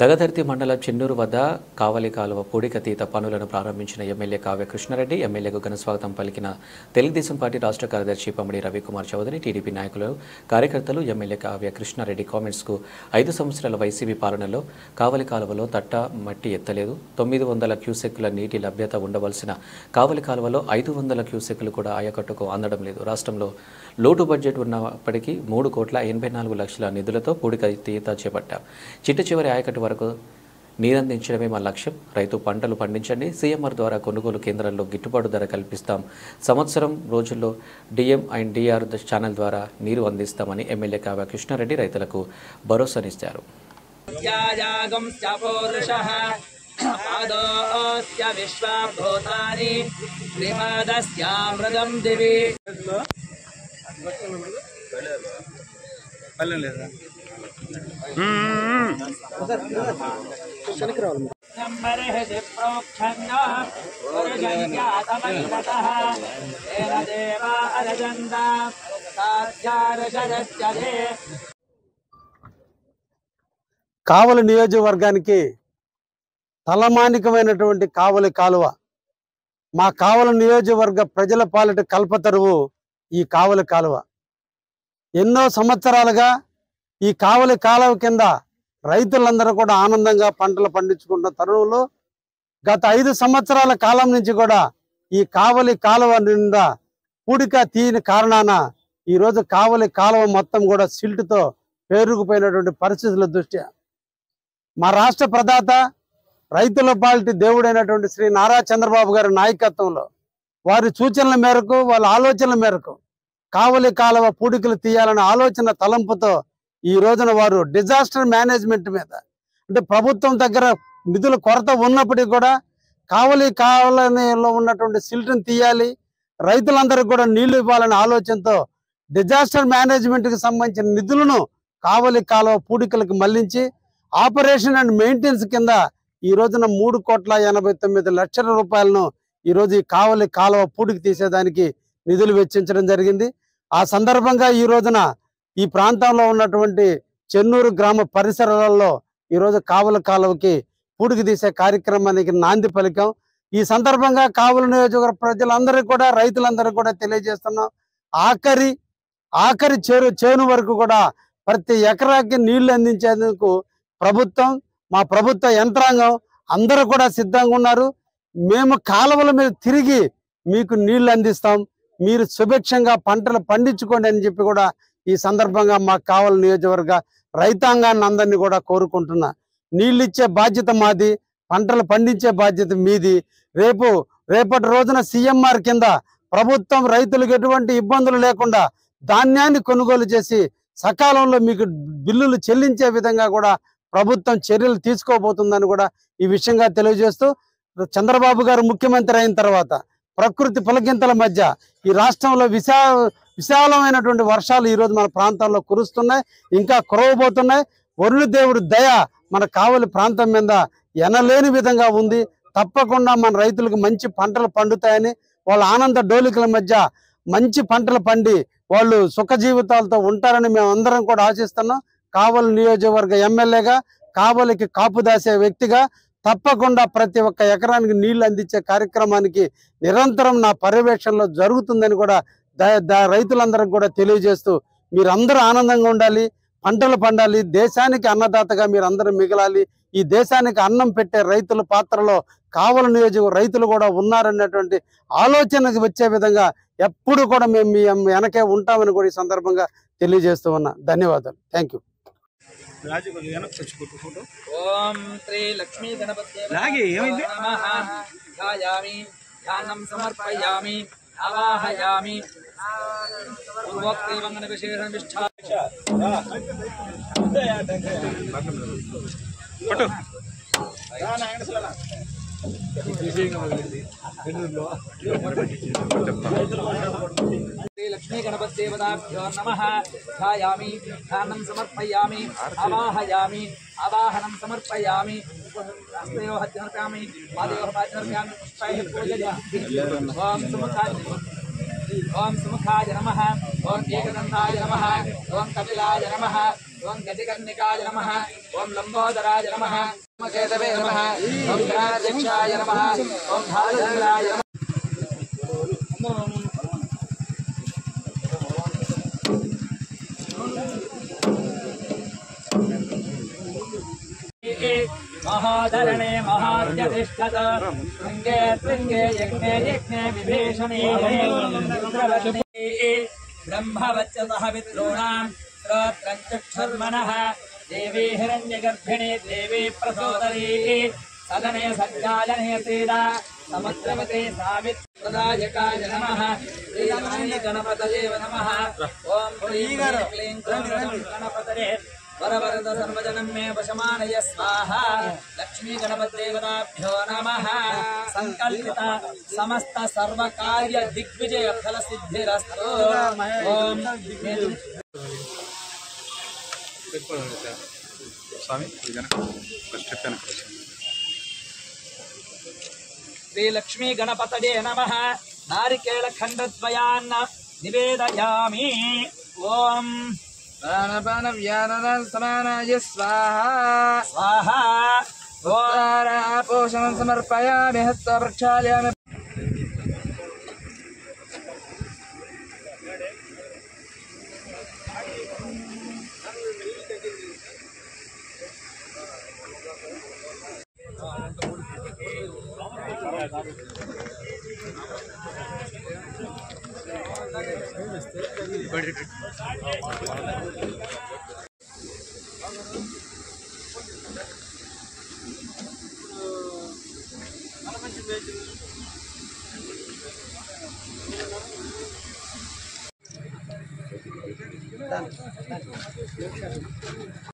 దగదర్తి మండలం చెన్నూరు వద్ద కావలి కాలువ పూడికతీత పనులను ప్రారంభించిన ఎమ్మెల్యే కావ్య కృష్ణారెడ్డి ఎమ్మెల్యేకు ఘనస్వాగతం పలికిన తెలుగుదేశం పార్టీ రాష్ట్ర కార్యదర్శి పమ్మడి రవికుమార్ చౌదరి టీడీపీ నాయకులు కార్యకర్తలు ఎమ్మెల్యే కావ్య కృష్ణారెడ్డి కామెంట్స్కు 5 సంవత్సరాల వైసీపీ పాలనలో కావలి కాలువలో తట్ట మట్టి ఎత్తలేదు 900 క్యూసెక్కుల నీటి లభ్యత ఉండవలసిన కావలి కాలువలో 500 క్యూసెక్కులు కూడా ఆయకట్టుకు అందడం లేదు. రాష్ట్రంలో లోటు బడ్జెట్ ఉన్నప్పటికీ 3,84,00,000 నిధులతో పూడికతీత చేపట్టాం. చిట్ట ఆయకట్టు వరకు నీరందించడమే మా లక్ష్యం. రైతు పంటలు పండించండి. సీఎంఆర్ ద్వారా కొనుగోలు కేంద్రాల్లో గిట్టుబాటు ధర కల్పిస్తాం. సంవత్సరం రోజుల్లో డిఎం అండ్ డిఆర్ ఛానల్ ద్వారా నీరు అందిస్తామని ఎమ్మెల్యే కావ్య కృష్ణారెడ్డి రైతులకు భరోసానిచ్చారు. కావలి నియోజకవర్గానికి తలమానికమైనటువంటి కావలి కాలువ మా కావలి నియోజకవర్గ ప్రజల పాలిట కల్పతరువు ఈ కావలి కాలువ. ఎన్నో సంవత్సరాలుగా ఈ కావలి కాలువ కింద రైతులందరూ కూడా ఆనందంగా పంటలు పండించుకుంటున్న తరుణంలో గత 5 సంవత్సరాల కాలం నుంచి కూడా ఈ కావలి కాలువ నిండా పూడిక తీయని కారణాన ఈరోజు కావలి కాలువ మొత్తం కూడా సిల్ట్తో పేరుకుపోయినటువంటి పరిస్థితుల దృష్ట్యా మా రాష్ట్ర ప్రదాత రైతుల పాలిటి దేవుడైనటువంటి శ్రీ నారా చంద్రబాబు గారి నాయకత్వంలో వారి సూచనల మేరకు వాళ్ళ ఆలోచనల మేరకు కావలి కాలువ పూడికలు తీయాలనే ఆలోచన తలంపుతో ఈ రోజున వారు డిజాస్టర్ మేనేజ్మెంట్ మీద అంటే ప్రభుత్వం దగ్గర నిధుల కొరత ఉన్నప్పటికీ కూడా కావలి కావలిలో ఉన్నటువంటి సిల్ట్ని తీయాలి, రైతులందరికీ కూడా నీళ్లు ఇవ్వాలనే ఆలోచనతో డిజాస్టర్ మేనేజ్మెంట్కి సంబంధించిన నిధులను కావలి కాలువ పూడికలకు మళ్లించి ఆపరేషన్ అండ్ మెయింటెనెన్స్ కింద ఈ రోజున 3,89,00,000 రూపాయలను ఈరోజు ఈ కావలి కాలువ పూడికి తీసేదానికి నిధులు వెచ్చించడం జరిగింది. ఆ సందర్భంగా ఈ రోజున ఈ ప్రాంతంలో ఉన్నటువంటి చెన్నూరు గ్రామ పరిసరాలలో ఈరోజు కావలి కాలువకి పూడికి తీసే కార్యక్రమానికి నాంది పలికాం. ఈ సందర్భంగా కావలి నియోజకవర్గ ప్రజలందరికీ కూడా రైతులందరికీ కూడా తెలియజేస్తున్నాం, ఆఖరి చేను వరకు కూడా ప్రతి ఎకరాకి నీళ్లు అందించేందుకు మా ప్రభుత్వ యంత్రాంగం అందరూ కూడా సిద్ధంగా ఉన్నారు. మేము కాలువల మీద తిరిగి మీకు నీళ్లు అందిస్తాం, మీరు సుభిక్షంగా పంటలు పండించుకోండి అని చెప్పి కూడా ఈ సందర్భంగా మా కావలి నియోజకవర్గ రైతాంగాన్ని అందరినీ కూడా కోరుకుంటున్నా. నీళ్ళు ఇచ్చే బాధ్యత మాది, పంటలు పండించే బాధ్యత మీది. రేపటి రోజున సీఎంఆర్ కింద ప్రభుత్వం రైతులకు ఎటువంటి ఇబ్బందులు లేకుండా ధాన్యాన్ని కొనుగోలు చేసి సకాలంలో మీకు బిల్లులు చెల్లించే విధంగా కూడా ప్రభుత్వం చర్యలు తీసుకోబోతుందని కూడా ఈ విషయంగా తెలియజేస్తూ, చంద్రబాబు గారు ముఖ్యమంత్రి అయిన తర్వాత ప్రకృతి పులకింతల మధ్య ఈ రాష్ట్రంలో విశాలమైనటువంటి వర్షాలు ఈరోజు మన ప్రాంతాల్లో కురుస్తున్నాయి, ఇంకా కురవబోతున్నాయి. వరుణ దేవుడు దయ మన కావలి ప్రాంతం మీద ఎనలేని విధంగా ఉంది. తప్పకుండా మన రైతులకు మంచి పంటలు పండుతాయని, వాళ్ళ ఆనంద డోలికల మధ్య మంచి పంటలు పండి వాళ్ళు సుఖ జీవితాలతో ఉంటారని మేమందరం కూడా ఆశిస్తున్నాం. కావలి నియోజకవర్గ ఎమ్మెల్యేగా, కావలికి కాపు దాసే వ్యక్తిగా తప్పకుండా ప్రతి ఒక్క ఎకరానికి నీళ్లు అందించే కార్యక్రమానికి నిరంతరం నా పర్యవేక్షణలో జరుగుతుందని కూడా రైతులందరికీ కూడా తెలియజేస్తూ, మీరందరూ ఆనందంగా ఉండాలి, పంటలు పండాలి, దేశానికి అన్నదాతగా మీరందరూ మిగలాలి. ఈ దేశానికి అన్నం పెట్టే రైతుల పాత్రలో కావలి నియోజకవర్గ రైతులు కూడా ఉన్నారన్నటువంటి ఆలోచనకు వచ్చే విధంగా ఎప్పుడు కూడా మేము మీ వెనకే ఉంటామని కూడా ఈ సందర్భంగా తెలియజేస్తూ ఉన్నా. ధన్యవాదాలు. Thank you. ఓం శ్రీ లక్ష్మీ గణపతి ధ్యానం సమర్పయామి ఆవాహయామి పూర్వోక్తేవంగన విశేషణ నిష్ఠా శ్రీ లక్ష్మీ గణపతి దేవతాభ్యో నమః. ధ్యాయామి ధ్యానం సమర్పయామి ఆవాహయామి ఆవాహనం సమర్పయామి హస్తయోః సమర్పయామి పాదయోః సమర్పయామి పుష్పైః పూజయామి. ఓం సుముఖాయ నమః. ఓం ఏకదంతాయ నమః. ఓం కపిలాయ నమః. ఓం గజకర్ణికాయ నమః ఓం లంబోదరాయ నమః ఓం కేతవే నమః ఓం గణాధ్యక్షాయ నమః ఓం భారచంద్రాయ నమః महाधरणे महाद्यतिष्ठत शृङ्गे शृङ्गे यज्ञे यज्ञे विभीषणे ब्रह्मवच्चतः पितॄणां श्रोत्रं चक्षुर्मनः देवी हिरण्यगर्भिणी देवी प्रसोदरी सदने सज्जालने सीता समुद्रवते सावित्रदायकाय नमः श्री गणपतये नमः ॐ क्लीं क्लीं गणपतये वरवरद सर्वजनं मे वशमानय स्वाहा लक्ष्मी गणपतिदेवताभ्यो नमः संकल्पित समस्त सर्वकार्य दिग्विजय फल सिद्धिरस्तु ओम श्री लक्ष्मी गणपतये नमः नारिकेल खंडद्वयान् निवेदयामि ओम प्राणपान व्यानन समानाय स्वाहा स्वाहा पोषणं समर्पयामि हस्तं प्रक्षालयामि